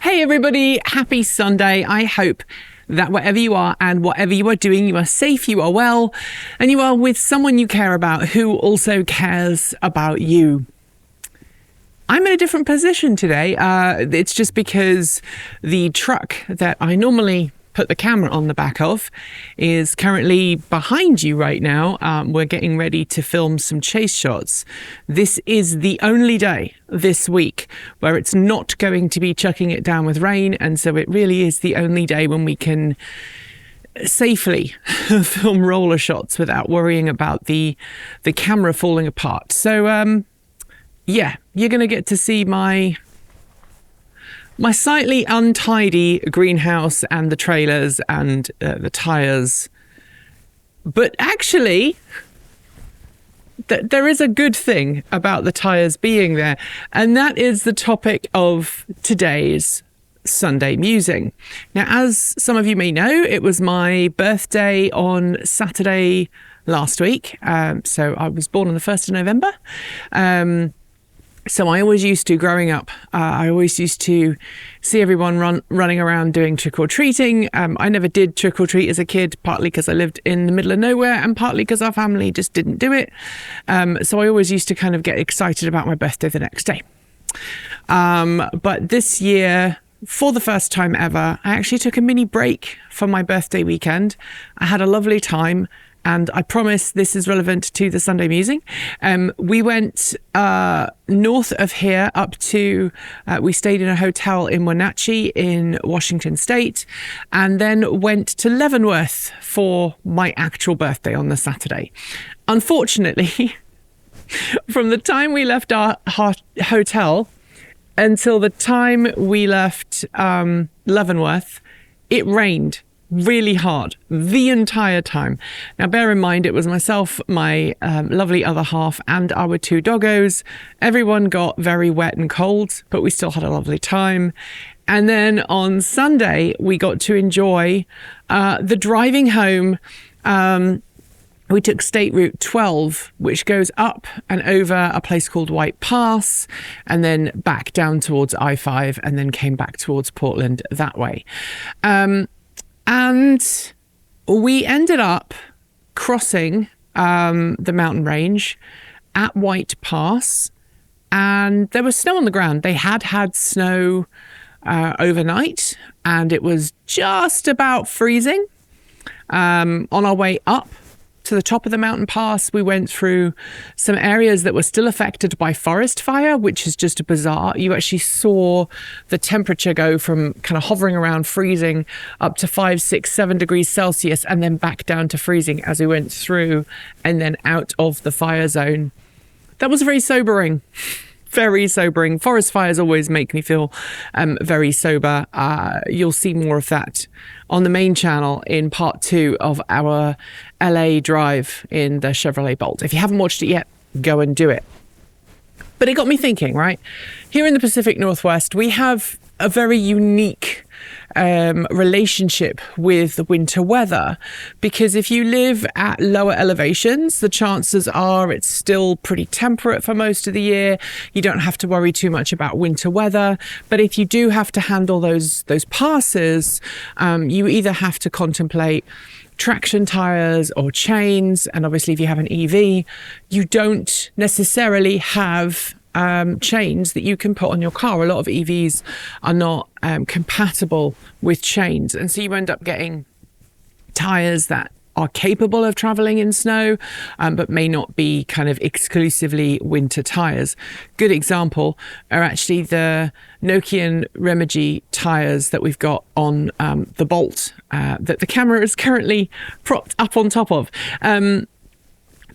Hey everybody, happy Sunday. I hope that wherever you are and whatever you are doing, you are safe, you are well, and you are with someone you care about who also cares about you. I'm in a different position today. It's just because the truck that I normally put the camera on the back of is currently behind you right now. We're getting ready to film some chase shots. This is the only day this week where it's not going to be chucking it down with rain, and so it really is the only day when we can safely film roller shots without worrying about the camera falling apart. So yeah, you're gonna get to see my slightly untidy greenhouse and the trailers and the tyres. But actually, there is a good thing about the tyres being there, and that is the topic of today's Sunday Musing. Now, as some of you may know, it was my birthday on Saturday last week. So I was born on the 1st of November. So I always used to, growing up, I always used to see everyone running around doing trick-or-treating. I never did trick-or-treat as a kid, partly because I lived in the middle of nowhere and partly because our family just didn't do it. So I always used to kind of get excited about my birthday the next day. But this year, for the first time ever, I actually took a mini break from my birthday weekend. I had a lovely time. And I promise this is relevant to the Sunday Musing. We went north of here up to, we stayed in a hotel in Wenatchee in Washington State, and then went to Leavenworth for my actual birthday on the Saturday. Unfortunately, from the time we left our hotel until the time we left Leavenworth, it rained really hard the entire time. Now, bear in mind, it was myself, my lovely other half, and our two doggos. Everyone got very wet and cold, but we still had a lovely time. And then on Sunday, we got to enjoy the driving home. We took State Route 12, which goes up and over a place called White Pass, and then back down towards I-5, and then came back towards Portland that way. And we ended up crossing the mountain range at White Pass, and there was snow on the ground. They had snow overnight, and it was just about freezing. On our way up to the top of the mountain pass, we went through some areas that were still affected by forest fire, which is just bizarre. You actually saw the temperature go from kind of hovering around freezing up to 5, 6, 7 degrees Celsius, and then back down to freezing as we went through and then out of the fire zone. That was very sobering. Very sobering. Forest fires always make me feel very sober. You'll see more of that on the main channel in part 2 of our LA drive in the Chevrolet Bolt. If you haven't watched it yet, go and do it. But it got me thinking, right? Here in the Pacific Northwest, we have a very unique relationship with the winter weather, because if you live at lower elevations, the chances are it's still pretty temperate for most of the year. You don't have to worry too much about winter weather. But if you do have to handle those passes, you either have to contemplate traction tires or chains, and obviously if you have an EV, you don't necessarily have chains that you can put on your car. A lot of EVs are not compatible with chains, and so you end up getting tires that are capable of traveling in snow, but may not be kind of exclusively winter tires. Good example are actually the Nokian Remaji tires that we've got on the Bolt that the camera is currently propped up on top of.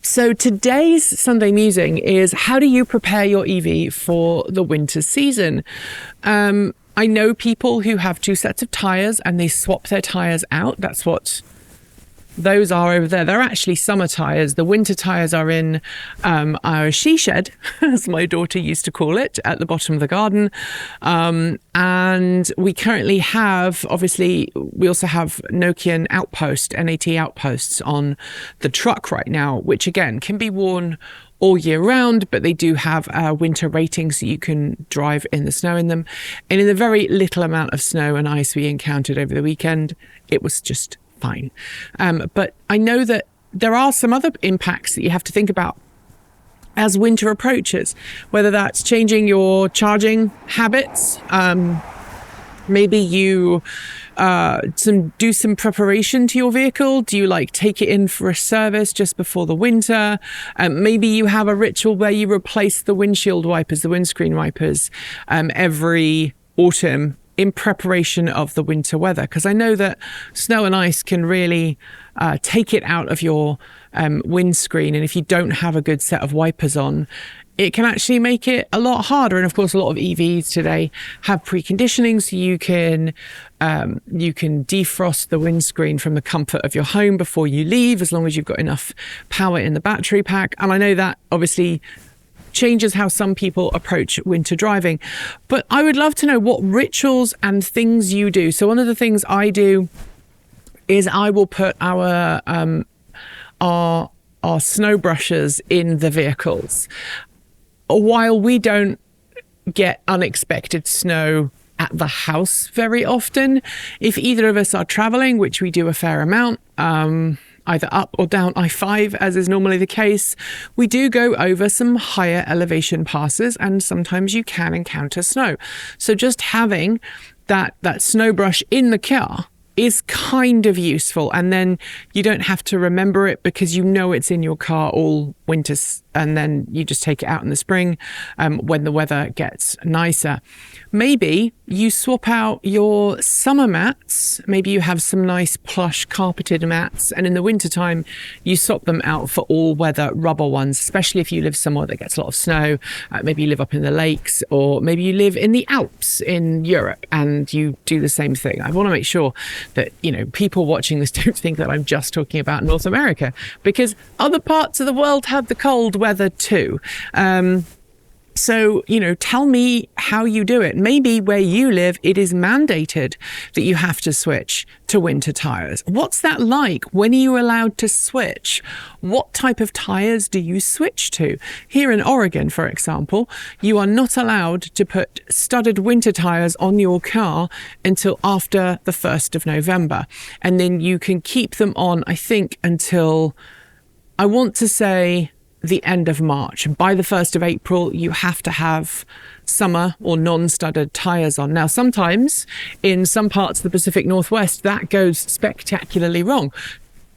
So today's Sunday Musing is, how do you prepare your EV for the winter season? I know people who have 2 sets of tyres and they swap their tyres out. That's what those are over there. They're actually summer tyres. The winter tyres are in our she shed, as my daughter used to call it, at the bottom of the garden. And we currently have, obviously, we also have Nokian NAT outposts on the truck right now, which again can be worn all year round, but they do have winter ratings so you can drive in the snow in them. And in the very little amount of snow and ice we encountered over the weekend, it was just fine. But I know that there are some other impacts that you have to think about as winter approaches, whether that's changing your charging habits. Maybe you do some preparation to your vehicle. Do you take it in for a service just before the winter? Maybe you have a ritual where you replace the windshield wipers, the windscreen wipers, every autumn in preparation of the winter weather. Because I know that snow and ice can really take it out of your windscreen. And if you don't have a good set of wipers on, it can actually make it a lot harder. And of course, a lot of EVs today have preconditioning, so you can defrost the windscreen from the comfort of your home before you leave, as long as you've got enough power in the battery pack. And I know that obviously changes how some people approach winter driving. But I would love to know what rituals and things you do. So one of the things I do is I will put our snow brushers in the vehicles. While we don't get unexpected snow at the house very often, if either of us are traveling, which we do a fair amount, either up or down I-5, as is normally the case, we do go over some higher elevation passes, and sometimes you can encounter snow. So just having that snow brush in the car is kind of useful, and then you don't have to remember it because you know it's in your car all winter, and then you just take it out in the spring when the weather gets nicer. Maybe you swap out your summer mats. Maybe you have some nice plush carpeted mats, and in the wintertime you swap them out for all weather rubber ones, especially if you live somewhere that gets a lot of snow. Maybe you live up in the lakes, or maybe you live in the Alps in Europe and you do the same thing. I want to make sure that, people watching this don't think that I'm just talking about North America, because other parts of the world have the cold weather too. So, tell me how you do it. Maybe where you live, it is mandated that you have to switch to winter tires. What's that like? When are you allowed to switch? What type of tires do you switch to? Here in Oregon, for example, you are not allowed to put studded winter tires on your car until after the 1st of November. And then you can keep them on, I think, until, I want to say, the end of March. By the 1st of April, you have to have summer or non-studded tires on. Now, sometimes in some parts of the Pacific Northwest, that goes spectacularly wrong.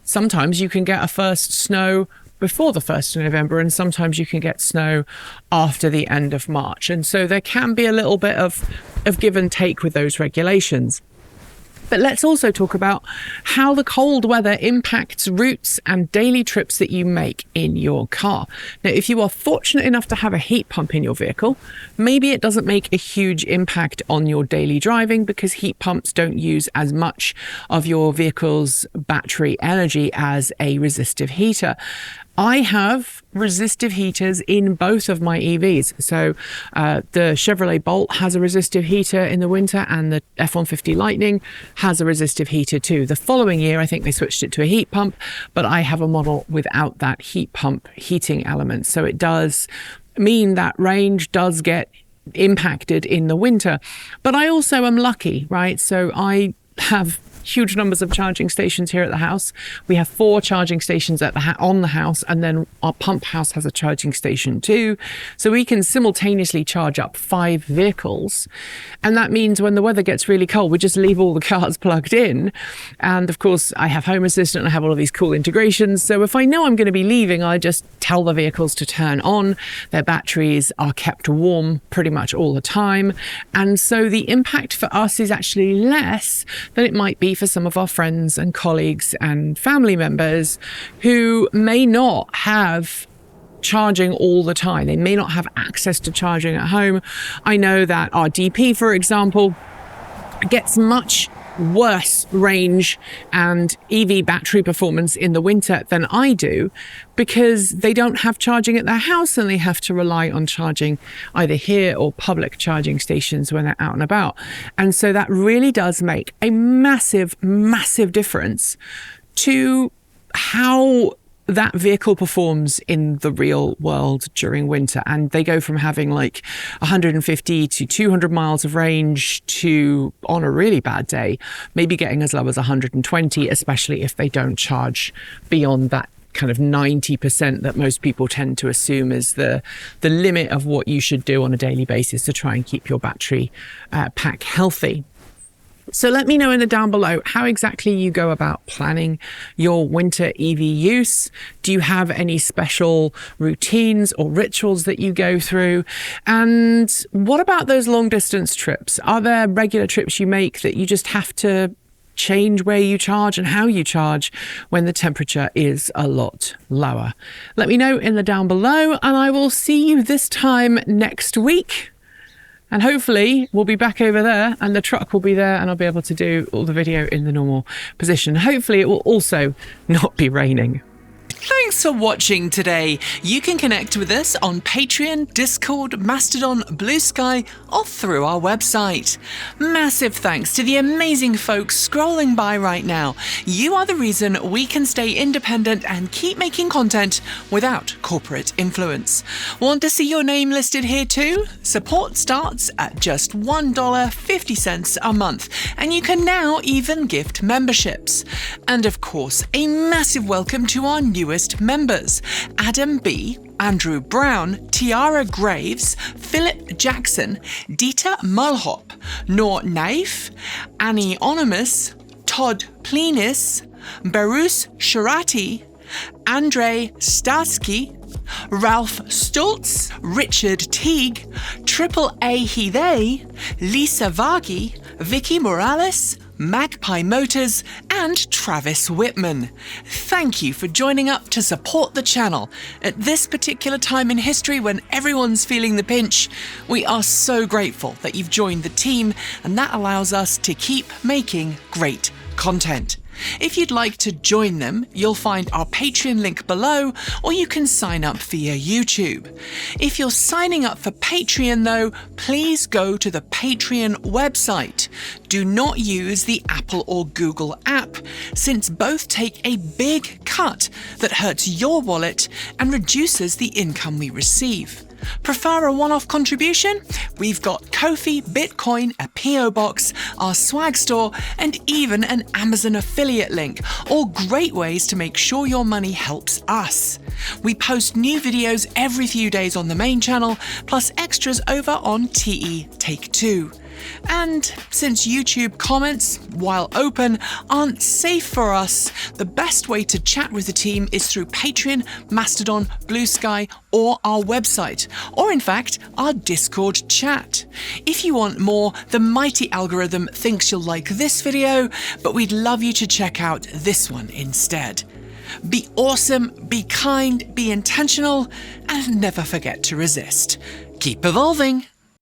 Sometimes you can get a first snow before the 1st of November, and sometimes you can get snow after the end of March. And so there can be a little bit of give and take with those regulations. But let's also talk about how the cold weather impacts routes and daily trips that you make in your car. Now, if you are fortunate enough to have a heat pump in your vehicle, maybe it doesn't make a huge impact on your daily driving because heat pumps don't use as much of your vehicle's battery energy as a resistive heater. I have resistive heaters in both of my EVs. So the Chevrolet Bolt has a resistive heater in the winter, and the F-150 Lightning has a resistive heater too. The following year, I think they switched it to a heat pump, but I have a model without that heat pump heating element. So it does mean that range does get impacted in the winter. But I also am lucky, right? So I have huge numbers of charging stations here at the house. We have 4 charging stations at on the house, and then our pump house has a charging station too. So we can simultaneously charge up 5 vehicles. And that means when the weather gets really cold, we just leave all the cars plugged in. And of course, I have Home Assistant, and I have all of these cool integrations. So if I know I'm going to be leaving, I just tell the vehicles to turn on. Their batteries are kept warm pretty much all the time. And so the impact for us is actually less than it might be for some of our friends and colleagues and family members who may not have charging all the time. They may not have access to charging at home. I know that our DP, for example, gets much worse range and EV battery performance in the winter than I do, because they don't have charging at their house and they have to rely on charging either here or public charging stations when they're out and about. And so that really does make a massive, massive difference to how that vehicle performs in the real world during winter. And they go from having like 150 to 200 miles of range to, on a really bad day, maybe getting as low as 120, especially if they don't charge beyond that kind of 90% that most people tend to assume is the limit of what you should do on a daily basis to try and keep your battery pack healthy. So let me know in the down below how exactly you go about planning your winter EV use. Do you have any special routines or rituals that you go through? And what about those long distance trips? Are there regular trips you make that you just have to change where you charge and how you charge when the temperature is a lot lower? Let me know in the down below, and I will see you this time next week. And hopefully we'll be back over there and the truck will be there and I'll be able to do all the video in the normal position. Hopefully it will also not be raining. Thanks for watching today. You can connect with us on Patreon, Discord, Mastodon, Blue Sky, or through our website. Massive thanks to the amazing folks scrolling by right now. You are the reason we can stay independent and keep making content without corporate influence. Want to see your name listed here too? Support starts at just $1.50 a month, and you can now even gift memberships. And of course, a massive welcome to our newest members: Adam B, Andrew Brown, Tiara Graves, Philip Jackson, Dieter Mulhop, Noor Naif, Annie Onimus, Todd Plenis, Barus Sharati, Andrei Starsky, Ralph Stultz, Richard Teague, Triple A He They, Lisa Vargi, Vicky Morales, Magpie Motors, and Travis Whitman. Thank you for joining up to support the channel. At this particular time in history when everyone's feeling the pinch, we are so grateful that you've joined the team, and that allows us to keep making great content. If you'd like to join them, you'll find our Patreon link below, or you can sign up via YouTube. If you're signing up for Patreon though, please go to the Patreon website. Do not use the Apple or Google app, since both take a big cut that hurts your wallet and reduces the income we receive. Prefer a one-off contribution? We've got Ko-fi, Bitcoin, a PO box, our swag store, and even an Amazon affiliate link, all great ways to make sure your money helps us. We post new videos every few days on the main channel, plus extras over on TE Take 2. And since YouTube comments, while open, aren't safe for us, the best way to chat with the team is through Patreon, Mastodon, Blue Sky, or our website, or in fact, our Discord chat. If you want more, the mighty algorithm thinks you'll like this video, but we'd love you to check out this one instead. Be awesome, be kind, be intentional, and never forget to resist. Keep evolving!